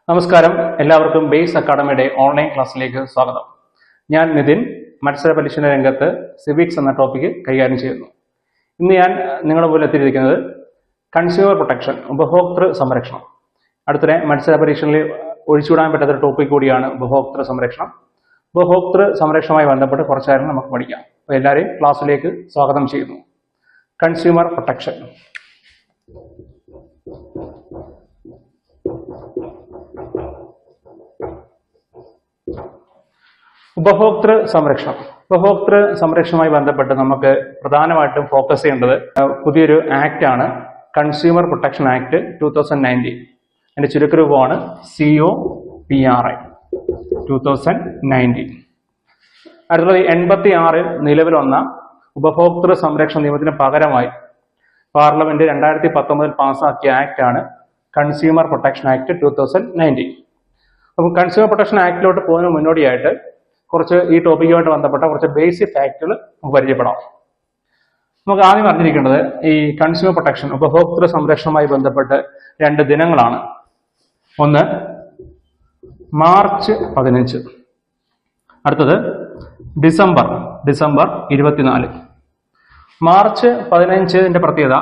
നമസ്കാരം, എല്ലാവർക്കും base അക്കാഡമിയുടെ online ക്ലാസ്സിലേക്ക് സ്വാഗതം. ഞാൻ നിതിൻ, മത്സര പരീക്ഷണ രംഗത്ത് സിവിക്സ് എന്ന ടോപ്പിക്ക് കൈകാര്യം ചെയ്യുന്നു. ഇന്ന് ഞാൻ നിങ്ങളുടെ മുന്നിൽ എത്തിയിരിക്കുന്നത് കൺസ്യൂമർ പ്രൊട്ടക്ഷൻ, ഉപഭോക്തൃ സംരക്ഷണം. അടുത്തിടെ മത്സര പരീക്ഷകളിൽ ഒഴിച്ചുവിടാൻ പറ്റാത്ത ടോപ്പിക് കൂടിയാണ് ഉപഭോക്തൃ സംരക്ഷണം. ഉപഭോക്തൃ സംരക്ഷണവുമായി ബന്ധപ്പെട്ട് കുറച്ച് കാര്യം നമുക്ക് പഠിക്കാം. അപ്പോൾ എല്ലാവരെയും ക്ലാസ്സിലേക്ക് സ്വാഗതം ചെയ്യുന്നു. Consumer protection. ഉപഭോക്തൃ സംരക്ഷണം. ഉപഭോക്തൃ സംരക്ഷണവുമായി ബന്ധപ്പെട്ട് നമുക്ക് പ്രധാനമായിട്ടും ഫോക്കസ് ചെയ്യേണ്ടത് പുതിയൊരു ആക്ട് ആണ്, കൺസ്യൂമർ പ്രൊട്ടക്ഷൻ ആക്ട് 2019. അതിന്റെ ചുരുക്കരൂപമാണ് COPRA 2019. 1986 നിലവിൽ വന്ന ഉപഭോക്തൃ സംരക്ഷണ നിയമത്തിന് പകരമായി പാർലമെന്റ് 2019 പാസ്സാക്കിയ ആക്ട് ആണ് കൺസ്യൂമർ പ്രൊട്ടക്ഷൻ ആക്ട് 2019. അപ്പം കൺസ്യൂമർ പ്രൊട്ടക്ഷൻ ആക്ടിലോട്ട് പോകുന്നതിന് മുന്നോടിയായിട്ട് കുറച്ച് ഈ ടോപ്പിക്കുമായിട്ട് ബന്ധപ്പെട്ട കുറച്ച് ബേസിക് ഫാക്റ്റുകൾ നമുക്ക് പരിചയപ്പെടാം. നമുക്ക് ആദ്യം അറിഞ്ഞിരിക്കേണ്ടത് ഈ കൺസ്യൂമർ പ്രൊട്ടക്ഷൻ, ഉപഭോക്തൃ സംരക്ഷണവുമായി ബന്ധപ്പെട്ട് 2 ദിനങ്ങളാണ്. ഒന്ന് മാർച്ച് 15, അടുത്തത് ഡിസംബർ 24. മാർച്ച് 15ന്റെ പ്രത്യേകത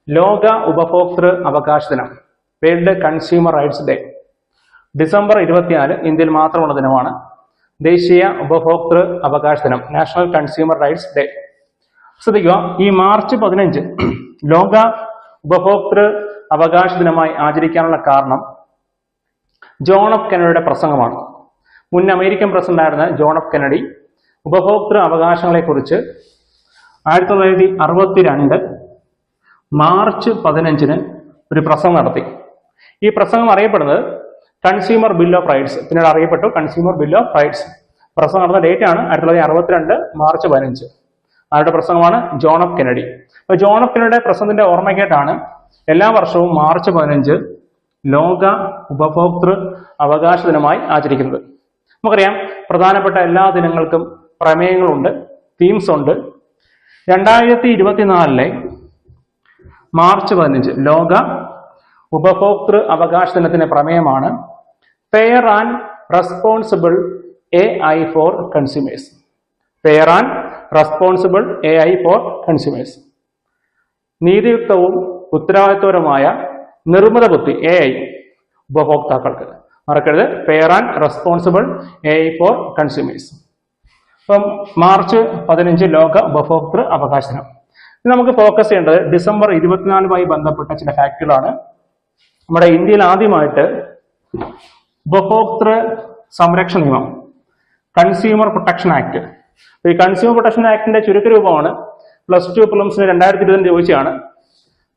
ലോക ഉപഭോക്തൃ അവകാശ ദിനം, world consumer rights day. December 24 ഇന്ത്യയിൽ മാത്രമുള്ള ദിനമാണ്, ദേശീയ ഉപഭോക്തൃ അവകാശ ദിനം, നാഷണൽ കൺസ്യൂമർ റൈറ്റ്സ് ഡേ. ശ്രദ്ധിക്കുക, ഈ മാർച്ച് 15 ലോക ഉപഭോക്തൃ അവകാശ ദിനമായി ആചരിക്കാനുള്ള കാരണം ജോൺ എഫ് കെന്നഡിയുടെ പ്രസംഗമാണ്. മുൻ അമേരിക്കൻ പ്രസിഡന്റ് ആയിരുന്ന ജോൺ എഫ് കെന്നഡി ഉപഭോക്തൃ അവകാശങ്ങളെക്കുറിച്ച് 1962 മാർച്ച് 15 ഒരു പ്രസംഗം നടത്തി. ഈ പ്രസംഗം അറിയപ്പെടുന്നത് കൺസ്യൂമർ ബിൽ ഓഫ് റൈറ്റ്സ്, പിന്നീട് അറിയപ്പെട്ടു കൺസ്യൂമർ ബിൽ ഓഫ് റൈറ്റ്സ്. പ്രസംഗം നടന്ന ഡേറ്റ് ആണ് 1962 മാർച്ച് 15. അവരുടെ പ്രസംഗമാണ് ജോൺ എഫ് കെന്നഡി. അപ്പൊ ജോൺ എഫ് കെന്നഡിയുടെ പ്രസംഗത്തിന്റെ ഓർമ്മയ്ക്കായിട്ടാണ് എല്ലാ വർഷവും മാർച്ച് 15 ലോക ഉപഭോക്തൃ അവകാശ ദിനമായി ആചരിക്കുന്നത്. നമുക്കറിയാം, പ്രധാനപ്പെട്ട എല്ലാ ദിനങ്ങൾക്കും പ്രമേയങ്ങളുണ്ട്, തീംസ് ഉണ്ട്. 2024 മാർച്ച് 15 ലോക ഉപഭോക്തൃ അവകാശ ദിനത്തിന്റെ പ്രമേയമാണ് fair and responsible AI for consumers. Fair and responsible AI for consumers. നീതിയുക്തവും ഉത്തരവാദിത്വപരമായ നിർമ്മിത ബുദ്ധി AI ഉപഭോക്താക്കൾക്ക്. മറക്കരുത്, fair and responsible AI for consumers. അപ്പം മാർച്ച് 15 ലോക ഉപഭോക്തൃ അവകാശ ദിനം. നമുക്ക് ഫോക്കസ് ചെയ്യേണ്ടത് ഡിസംബർ 24 ബന്ധപ്പെട്ട ചില ഫാക്റ്റുകളാണ്. നമ്മുടെ ഇന്ത്യയിൽ ആദ്യമായിട്ട് ഉപഭോക്തൃ സംരക്ഷണ നിയമം, കൺസ്യൂമർ പ്രൊട്ടക്ഷൻ ആക്ട്. ഈ കൺസ്യൂമർ പ്രൊട്ടക്ഷൻ ആക്ടിന്റെ ചുരുക്കരൂപമാണ് +2 പ്രിലിംസിന് 2020 ചോദിച്ചാണ്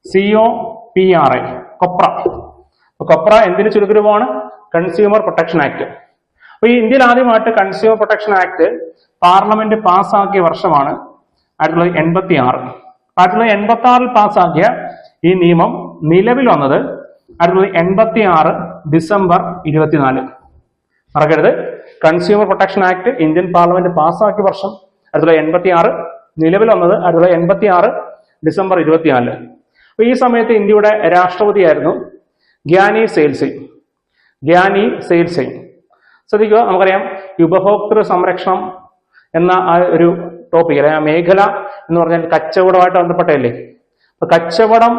COPRA, കൊപ്ര. കൊപ്ര എന്തിന് ചുരുക്കരൂപമാണ്? Consumer protection act. അപ്പൊ ഈ ഇന്ത്യയിൽ ആദ്യമായിട്ട് കൺസ്യൂമർ പ്രൊട്ടക്ഷൻ ആക്ട് പാർലമെന്റ് പാസ്സാക്കിയ വർഷമാണ് 1986. 1986 പാസ്സാക്കിയ ഈ നിയമം നിലവിൽ വന്നത് 1986 ഡിസംബർ 24. മറക്കരുത്, consumer protection act Indian parliament പാസ്സാക്കിയ വർഷം 1986, നിലവിൽ വന്നത് 1986 ഡിസംബർ 24. അപ്പൊ ഈ സമയത്ത് ഇന്ത്യയുടെ രാഷ്ട്രപതിയായിരുന്നു ഗ്യാനി സെയിൽ സിംഗ്. ശ്രദ്ധിക്കുക, നമുക്കറിയാം ഈ ഉപഭോക്തൃ സംരക്ഷണം എന്ന ആ ഒരു ടോപ്പിക്, അല്ലെങ്കിൽ ആ മേഖല എന്ന് പറഞ്ഞാൽ കച്ചവടമായിട്ട് ബന്ധപ്പെട്ടല്ലേ. അപ്പൊ കച്ചവടം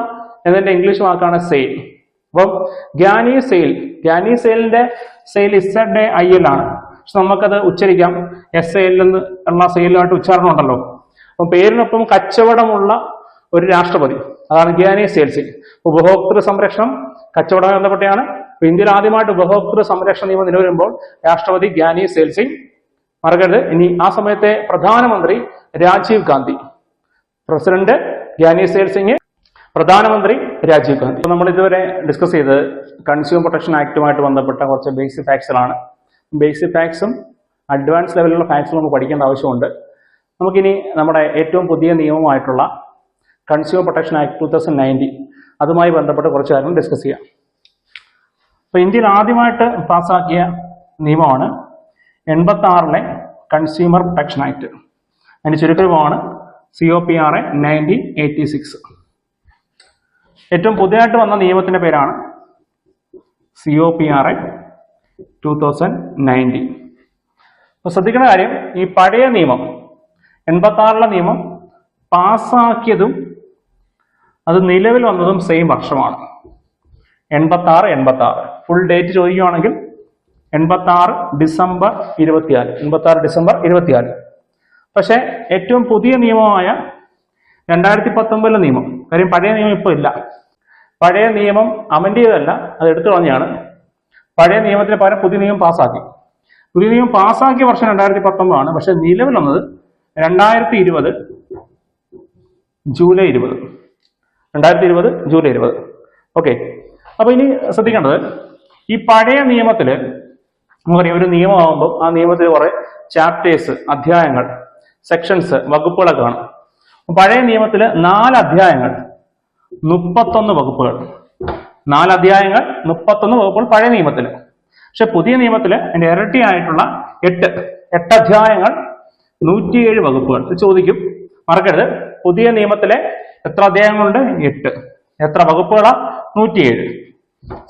എന്നതിന്റെ ഇംഗ്ലീഷ് വാക്കാണ് സെയിൽ. അപ്പം ഗ്യാനി സെയിലിന്റെ സെയിൽ SAIL ആണ്, പക്ഷെ നമുക്കത് ഉച്ചരിക്കാം SAIL എന്ന സെയിലുമായിട്ട് ഉച്ചാരണം ഉണ്ടല്ലോ. അപ്പം പേരിനൊപ്പം കച്ചവടമുള്ള ഒരു രാഷ്ട്രപതി, അതാണ് ഗ്യാനി സെയിൽ സിംഗ്. ഉപഭോക്തൃ സംരക്ഷണം കച്ചവടവുമായി ബന്ധപ്പെട്ടാണ്. ഇന്ത്യയിൽ ആദ്യമായിട്ട് ഉപഭോക്തൃ സംരക്ഷണ നിയമം നിലവിൽ വരുമ്പോൾ രാഷ്ട്രപതി ഗ്യാനി സെയിൽ സിംഗ്. മറക്കരുത്, ഇനി ആ സമയത്തെ പ്രധാനമന്ത്രി രാജീവ് ഗാന്ധി. പ്രസിഡന്റ് ഗ്യാനി സെയിൽ സിംഗ്, പ്രധാനമന്ത്രി രാജീവ് ഗാന്ധി. നമ്മൾ ഇതുവരെ ഡിസ്കസ് ചെയ്തത് കൺസ്യൂമർ പ്രൊട്ടക്ഷൻ ആക്ടുമായിട്ട് ബന്ധപ്പെട്ട കുറച്ച് ബേസിക് ഫാക്ട്സുകളാണ്. ബേസിക് ഫാക്ട്സും അഡ്വാൻസ് ലെവലിലുള്ള ഫാക്ട്സും നമുക്ക് പഠിക്കേണ്ട ആവശ്യമുണ്ട്. നമുക്കിനി നമ്മുടെ ഏറ്റവും പുതിയ നിയമമായിട്ടുള്ള കൺസ്യൂമർ പ്രൊട്ടക്ഷൻ ആക്ട് 2019, അതുമായി ബന്ധപ്പെട്ട് കുറച്ച് കാര്യങ്ങൾ ഡിസ്കസ് ചെയ്യാം. അപ്പൊ ഇന്ത്യയിൽ ആദ്യമായിട്ട് പാസ്സാക്കിയ നിയമമാണ് 86 കൺസ്യൂമർ പ്രൊട്ടക്ഷൻ ആക്ട്. അതിന്റെ ചുരുക്കരൂപമാണ് COPRA 1986. ഏറ്റവും പുതിയതായിട്ട് വന്ന നിയമത്തിന്റെ പേരാണ് COPRA 2019. അപ്പോൾ ശ്രദ്ധിക്കുന്ന കാര്യം, ഈ പഴയ നിയമം 86 നിയമം പാസ്സാക്കിയതും അത് നിലവിൽ വന്നതും സെയിം വർഷമാണ്. 86 ഫുൾ ഡേറ്റ് ചോദിക്കുകയാണെങ്കിൽ 86 ഡിസംബർ 24. പക്ഷെ ഏറ്റവും പുതിയ നിയമമായ 2019 നിയമം, കാര്യം പഴയ നിയമം ഇപ്പോൾ ഇല്ല, പഴയ നിയമം അമെൻഡ് ചെയ്തതല്ല, അത് എടുത്തു കളഞ്ഞാണ്. പഴയ നിയമത്തിന് പകരം പുതിയ നിയമം പാസ്സാക്കി. പുതിയ നിയമം പാസ്സാക്കിയ വർഷം 2019 ആണ്. പക്ഷെ നിലവിൽ വന്നത് 2020 ജൂലൈ 20. ഓക്കെ. അപ്പൊ ഇനി ശ്രദ്ധിക്കേണ്ടത്, ഈ പഴയ നിയമത്തില് നമുക്കറിയാം, ഒരു നിയമമാകുമ്പോൾ ആ നിയമത്തിൽ കുറെ ചാപ്റ്റേഴ്സ്, അധ്യായങ്ങൾ, സെക്ഷൻസ്, വകുപ്പുകളൊക്കെ കാണും. പഴയ നിയമത്തില് 4 അധ്യായങ്ങൾ 31 വകുപ്പുകൾ. 4 അധ്യായങ്ങൾ 31 വകുപ്പുകൾ പഴയ നിയമത്തില്. പക്ഷെ പുതിയ നിയമത്തില് അതിന്റെ ഇരട്ടിയായിട്ടുള്ള 8 അധ്യായങ്ങൾ 107 വകുപ്പുകൾ. ചോദിക്കും, മറക്കരുത്, പുതിയ നിയമത്തിലെ എത്ര അധ്യായങ്ങളുണ്ട്? 8. എത്ര വകുപ്പുകളാ? 107.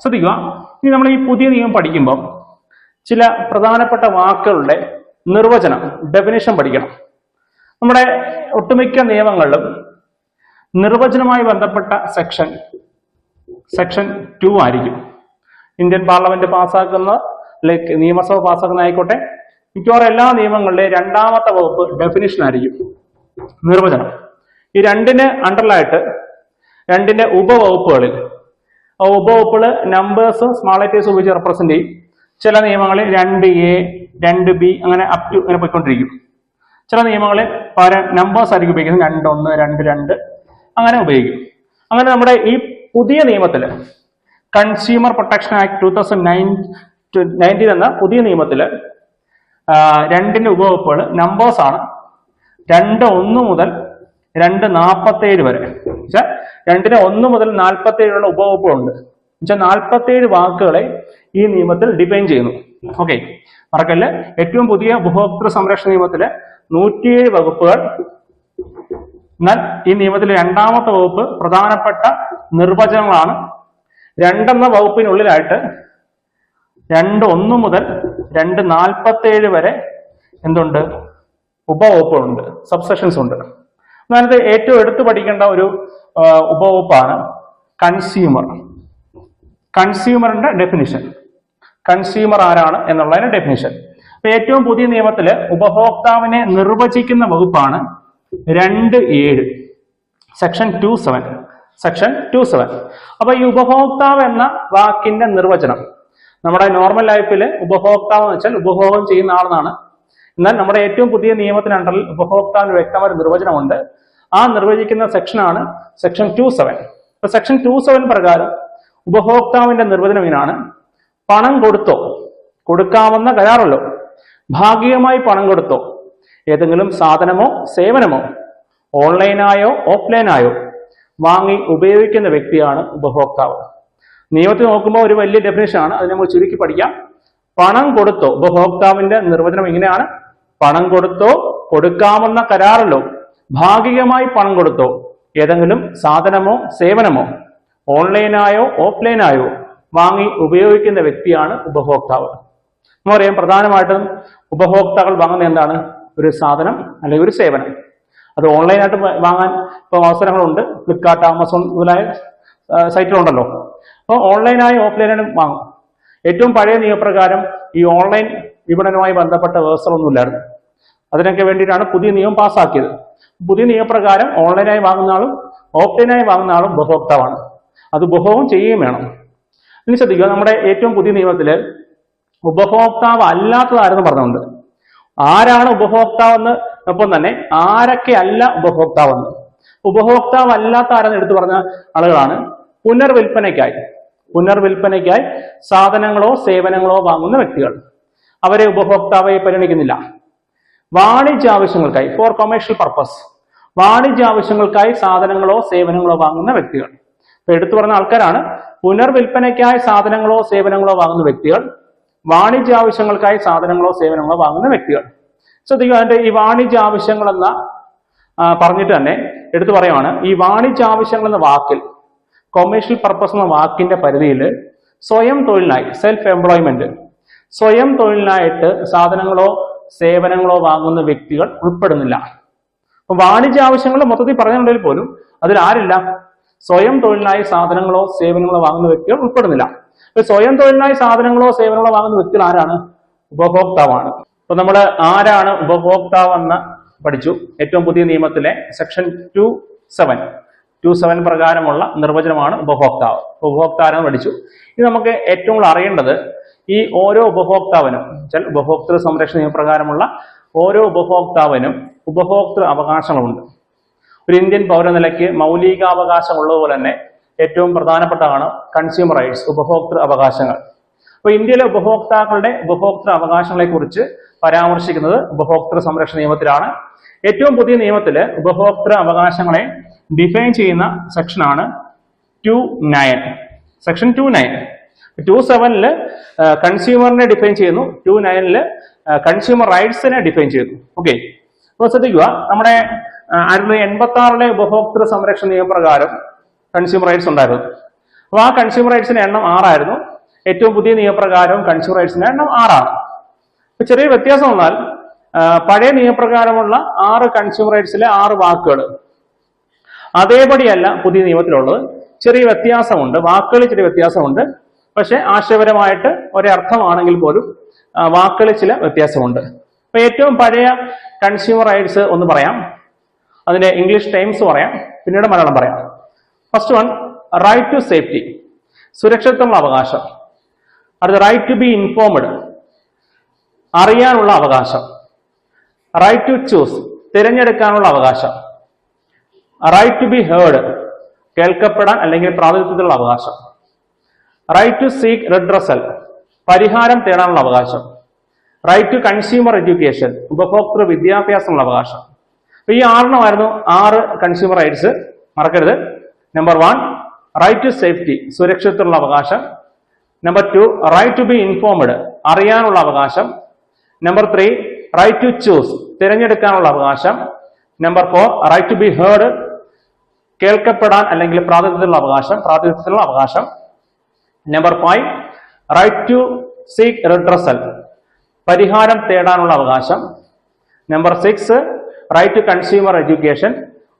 ശ്രദ്ധിക്കുക. ഇനി നമ്മൾ ഈ പുതിയ നിയമം പഠിക്കുമ്പോൾ ചില പ്രധാനപ്പെട്ട വാക്കുകളുടെ നിർവചനം, ഡെഫിനിഷൻ പഠിക്കണം. നമ്മുടെ ഒട്ടുമിക്ക നിയമങ്ങളിലും നിർവചനവുമായി ബന്ധപ്പെട്ട സെക്ഷൻ 2 ആയിരിക്കും. ഇന്ത്യൻ പാർലമെന്റ് പാസ്സാക്കുന്ന, ലൈക്ക് നിയമസഭ പാസ്സാക്കുന്ന ആയിക്കോട്ടെ, മിക്കവാറും എല്ലാ നിയമങ്ങളിലെയും 2ാമത്തെ വകുപ്പ് ഡെഫിനിഷൻ ആയിരിക്കും, നിർവചനം. ഈ 2ന് അണ്ടറിലായിട്ട് 2ന്റെ ഉപവകുപ്പുകളിൽ, ആ ഉപവകുപ്പുകൾ നമ്പേഴ്സ്, സ്മാൾ ലെറ്റേഴ്സ് ഉപയോഗിച്ച് റെപ്രസെന്റ് ചെയ്യും. ചില നിയമങ്ങളിൽ 2A 2B അങ്ങനെ അപ് ടു ഇങ്ങനെ പോയിക്കൊണ്ടിരിക്കും. ചില നിയമങ്ങളിൽ പകരം നമ്പേഴ്സ് ആയിരിക്കും ഉപയോഗിക്കുന്നത്, 2 1 2 2 അങ്ങനെ ഉപയോഗിക്കും. അങ്ങനെ നമ്മുടെ ഈ പുതിയ നിയമത്തില് കൺസ്യൂമർ പ്രൊട്ടക്ഷൻ ആക്ട് 2019 എന്ന പുതിയ നിയമത്തില് 2ന്റെ ഉപവകുപ്പുകൾ നമ്പേഴ്സ് ആണ്. 2:1 മുതൽ 2:47 വരെ. 2-1 മുതൽ 47 ഉപവകുപ്പുകളുണ്ട്. 47 വാക്കുകളെ ഈ നിയമത്തിൽ ഡിഫൈൻ ചെയ്യുന്നു. ഓക്കെ, മറക്കല്ല്. ഏറ്റവും പുതിയ ഉപഭോക്തൃ സംരക്ഷണ നിയമത്തിലെ 107 വകുപ്പുകൾ. എന്നാൽ ഈ നിയമത്തിലെ 2ാമത്തെ വകുപ്പ് പ്രധാനപ്പെട്ട നിർവചനങ്ങളാണ്. 2 എന്ന വകുപ്പിനുള്ളിലായിട്ട് 2:1 മുതൽ 2:47 വരെ എന്തുണ്ട്? ഉപവകുപ്പുകളുണ്ട്, സബ്സെക്ഷൻസ് ഉണ്ട്. അതായത് ഏറ്റവും എടുത്തു പഠിക്കേണ്ട ഒരു ഉപവകുപ്പാണ് കൺസ്യൂമർ. കൺസ്യൂമറിന്റെ ഡെഫിനിഷൻ, കൺസ്യൂമർ ആരാണ് എന്നുള്ളതിന്റെ ഡെഫിനിഷൻ. അപ്പൊ ഏറ്റവും പുതിയ നിയമത്തില് ഉപഭോക്താവിനെ നിർവചിക്കുന്ന വകുപ്പാണ് 2(7) സെക്ഷൻ 2(7). അപ്പൊ ഈ ഉപഭോക്താവ് എന്ന വാക്കിന്റെ നിർവചനം, നമ്മുടെ നോർമൽ ലൈഫിൽ ഉപഭോക്താവ് എന്ന് വെച്ചാൽ ഉപഭോഗം ചെയ്യുന്ന ആളെന്നാണ്. എന്നാൽ നമ്മുടെ ഏറ്റവും പുതിയ നിയമത്തിന് അണ്ടറിൽ ഉപഭോക്താവിന് വ്യക്തമായ നിർവചനമുണ്ട്. ആ നിർവചിക്കുന്ന സെക്ഷനാണ് സെക്ഷൻ 2(7). അപ്പൊ സെക്ഷൻ 2(7) പ്രകാരം ഉപഭോക്താവിന്റെ നിർവചനം ഇങ്ങനെയാണ്: പണം കൊടുത്തോ, കൊടുക്കാവുന്ന കരാറല്ലോ, ഭാഗികമായി പണം കൊടുത്തോ, ഏതെങ്കിലും സാധനമോ സേവനമോ ഓൺലൈനായോ ഓഫ്ലൈനായോ വാങ്ങി ഉപയോഗിക്കുന്ന വ്യക്തിയാണ് ഉപഭോക്താവ്. നിയമത്തിൽ നോക്കുമ്പോൾ ഒരു വലിയ ഡെഫിനേഷൻ ആണ്, അത് നമ്മൾ ചുരുക്കി പഠിക്കാം. പണം കൊടുത്തോ, ഉപഭോക്താവിന്റെ നിർവചനം ഇങ്ങനെയാണ്: പണം കൊടുത്തോ, കൊടുക്കാവുന്ന കരാറല്ലോ, ഭാഗികമായി പണം കൊടുത്തോ, ഏതെങ്കിലും സാധനമോ സേവനമോ ഓൺലൈനായോ ഓഫ്ലൈനായോ വാങ്ങി ഉപയോഗിക്കുന്ന വ്യക്തിയാണ് ഉപഭോക്താവ്. നമുക്കറിയാം, പ്രധാനമായിട്ടും ഉപഭോക്താക്കൾ വാങ്ങുന്ന എന്താണ്? ഒരു സാധനം അല്ലെങ്കിൽ ഒരു സേവനം. അത് ഓൺലൈനായിട്ട് വാങ്ങാൻ ഇപ്പോൾ അവസരങ്ങളുണ്ട്. ഫ്ലിപ്കാർട്ട്, ആമസോൺ മുതലായ സൈറ്റുകളുണ്ടല്ലോ. അപ്പോൾ ഓൺലൈനായും ഓഫ്ലൈനായും വാങ്ങും. ഏറ്റവും പഴയ നിയമപ്രകാരം ഈ ഓൺലൈൻ വിപണനവുമായി ബന്ധപ്പെട്ട വ്യവസ്ഥകളൊന്നുമില്ലായിരുന്നു. അതിനൊക്കെ വേണ്ടിയിട്ടാണ് പുതിയ നിയമം പാസ്സാക്കിയത്. പുതിയ നിയമപ്രകാരം ഓൺലൈനായി വാങ്ങുന്ന ആളും ഓഫ്ലൈനായി വാങ്ങുന്ന ആളും ഉപഭോക്താവാണ്. അത് ഉപഭോഗം ചെയ്യുകയും വേണം. ഇനി ശ്രദ്ധിക്കുക, നമ്മുടെ ഏറ്റവും പുതിയ നിയമത്തില് ഉപഭോക്താവ് അല്ലാത്തതാരെന്ന് പറഞ്ഞുകൊണ്ട് ആരാണ് ഉപഭോക്താവെന്ന് ഒപ്പം തന്നെ ആരൊക്കെ അല്ല ഉപഭോക്താവെന്ന്. ഉപഭോക്താവ് അല്ലാത്ത ആരെന്ന് എടുത്തു പറഞ്ഞ ആളുകളാണ് പുനർവിൽപ്പനയ്ക്കായി സാധനങ്ങളോ സേവനങ്ങളോ വാങ്ങുന്ന വ്യക്തികൾ. അവരെ ഉപഭോക്താവായി പരിഗണിക്കുന്നില്ല. വാണിജ്യ ആവശ്യങ്ങൾക്കായി, ഫോർ കൊമേഴ്ഷ്യൽ പർപ്പസ്, വാണിജ്യ ആവശ്യങ്ങൾക്കായി സാധനങ്ങളോ സേവനങ്ങളോ വാങ്ങുന്ന വ്യക്തികൾ. ഇപ്പൊ എടുത്തു പറഞ്ഞ ആൾക്കാരാണ് പുനർവിൽപ്പനയ്ക്കായി സാധനങ്ങളോ സേവനങ്ങളോ വാങ്ങുന്ന വ്യക്തികൾ, വാണിജ്യ ആവശ്യങ്ങൾക്കായി സാധനങ്ങളോ സേവനങ്ങളോ വാങ്ങുന്ന വ്യക്തികൾ. ശ്രദ്ധിക്കുക, അതിന്റെ ഈ വാണിജ്യ ആവശ്യങ്ങൾ എന്ന പറഞ്ഞിട്ട് തന്നെ എടുത്തു പറയുവാണ്, ഈ വാണിജ്യ ആവശ്യങ്ങൾ എന്ന വാക്കിൽ, കൊമേഴ്ഷ്യൽ പർപ്പസ് എന്ന വാക്കിന്റെ പരിധിയിൽ സ്വയം തൊഴിലിനായി, സെൽഫ് എംപ്ലോയ്മെന്റ്, സ്വയം തൊഴിലിനായിട്ട് സാധനങ്ങളോ സേവനങ്ങളോ വാങ്ങുന്ന വ്യക്തികൾ ഉൾപ്പെടുന്നില്ല. അപ്പൊ വാണിജ്യ ആവശ്യങ്ങൾ മൊത്തത്തിൽ പറഞ്ഞിട്ടുണ്ടെങ്കിൽ പോലും അതിൽ ആരില്ല? സ്വയം തൊഴിലിനായി സാധനങ്ങളോ സേവനങ്ങളോ വാങ്ങുന്ന വ്യക്തികൾ ഉൾപ്പെടുന്നില്ല. അപ്പൊ സ്വയം തൊഴിലിനായി സാധനങ്ങളോ സേവനങ്ങളോ വാങ്ങുന്ന വ്യക്തികൾ ആരാണ്? ഉപഭോക്താവാണ്. അപ്പൊ നമ്മൾ ആരാണ് ഉപഭോക്താവ് എന്ന് പഠിച്ചു. ഏറ്റവും പുതിയ നിയമത്തിലെ സെക്ഷൻ 2(7) പ്രകാരമുള്ള നിർവചനമാണ് ഉപഭോക്താവ്. ഉപഭോക്താവിനെ പഠിച്ചു. ഇത് നമുക്ക് ഏറ്റവും കൂടുതൽ അറിയേണ്ടത് ഈ ഓരോ ഉപഭോക്താവിനും, ഉപഭോക്തൃ സംരക്ഷണ നിയമപ്രകാരമുള്ള ഓരോ ഉപഭോക്താവിനും ഉപഭോക്തൃ അവകാശങ്ങളുണ്ട്. ഒരു ഇന്ത്യൻ പൗരനിലയ്ക്ക് മൗലികാവകാശമുള്ളതുപോലെ തന്നെ ഏറ്റവും പ്രധാനപ്പെട്ടതാണ് കൺസ്യൂമർ റൈറ്റ്സ്, ഉപഭോക്തൃ അവകാശങ്ങൾ. അപ്പൊ ഇന്ത്യയിലെ ഉപഭോക്താക്കളുടെ ഉപഭോക്തൃ അവകാശങ്ങളെ കുറിച്ച് പരാമർശിക്കുന്നത് ഉപഭോക്തൃ സംരക്ഷണ നിയമത്തിലാണ്. ഏറ്റവും പുതിയ നിയമത്തില് ഉപഭോക്തൃ അവകാശങ്ങളെ ഡിഫൈൻ ചെയ്യുന്ന സെക്ഷനാണ് 2(9). സെക്ഷൻ 2(9). 2(7) കൺസ്യൂമറിനെ ഡിഫൈൻ ചെയ്യുന്നു, 2(9) കൺസ്യൂമർ റൈറ്റ്സിനെ ഡിഫൈൻ ചെയ്യുന്നു. ഓക്കെ, അപ്പോൾ ശ്രദ്ധിക്കുക, നമ്മുടെ 1986 ഉപഭോക്തൃ സംരക്ഷണ നിയമപ്രകാരം കൺസ്യൂമർ റൈറ്റ്സ് ഉണ്ടായിരുന്നു. അപ്പോൾ ആ കൺസ്യൂമർ റൈറ്റ്സിന്റെ എണ്ണം 6 ആയിരുന്നു. ഏറ്റവും പുതിയ നിയമപ്രകാരം കൺസ്യൂമർ റൈറ്റ്സിന്റെ എണ്ണം 6 ആണ്. ഇപ്പൊ ചെറിയ വ്യത്യാസം വന്നാൽ പഴയ നിയമപ്രകാരമുള്ള 6 കൺസ്യൂമർ റൈറ്റ്സിലെ 6 വാക്കുകൾ അതേപടിയല്ല പുതിയ നിയമത്തിലുള്ളത്. ചെറിയ വ്യത്യാസമുണ്ട്, വാക്കുകളിൽ ചെറിയ വ്യത്യാസമുണ്ട്. പക്ഷെ ആശയപരമായിട്ട് ഒരേ അർത്ഥമാണെങ്കിൽ പോലും വാക്കുകളിൽ ചില വ്യത്യാസമുണ്ട്. അപ്പൊ ഏറ്റവും പഴയ കൺസ്യൂമർ റൈറ്റ്സ് ഒന്ന് പറയാം, അതിന്റെ ഇംഗ്ലീഷ് ടൈംസ് പറയാം, പിന്നീട് മലയാളം പറയാം. First one, right to safety, സുരക്ഷിതത്വമുള്ള അവകാശം. അടുത്ത റൈറ്റ് ടു ബി ഇൻഫോംഡ്, അറിയാനുള്ള അവകാശം. റൈറ്റ് ടു ചൂസ്, തിരഞ്ഞെടുക്കാനുള്ള അവകാശം. റൈറ്റ് ടു ബി ഹേർഡ്, കേൾക്കപ്പെടാൻ അല്ലെങ്കിൽ പ്രാതിനിധ്യത്തിലുള്ള അവകാശം. റൈറ്റ് ടു സീക്ക് റിഡ്രസൽ, പരിഹാരം തേടാനുള്ള അവകാശം. റൈറ്റ് ടു കൺസ്യൂമർ എഡ്യൂക്കേഷൻ, ഉപഭോക്തൃ വിദ്യാഭ്യാസമുള്ള അവകാശം. അപ്പൊ ഈ 6 6 കൺസ്യൂമർ റൈറ്റ്സ്. മറക്കരുത്. നമ്പർ 1, റൈറ്റ് ടു സേഫ്റ്റി, സുരക്ഷിതത്വമുള്ള അവകാശം. Number 2, right to be informed, അറിയാനുള്ള അവകാശം. നമ്പർ 3, റൈറ്റ് ടു ചൂസ്, തിരഞ്ഞെടുക്കാനുള്ള അവകാശം. Number 4, right to be heard, കേൾക്കപ്പെടാൻ അല്ലെങ്കിൽ പ്രാതിനിധ്യത്തിലുള്ള അവകാശം. Number 5, right to seek redressal, പരിഹാരം തേടാനുള്ള അവകാശം. Number 6, right to consumer education,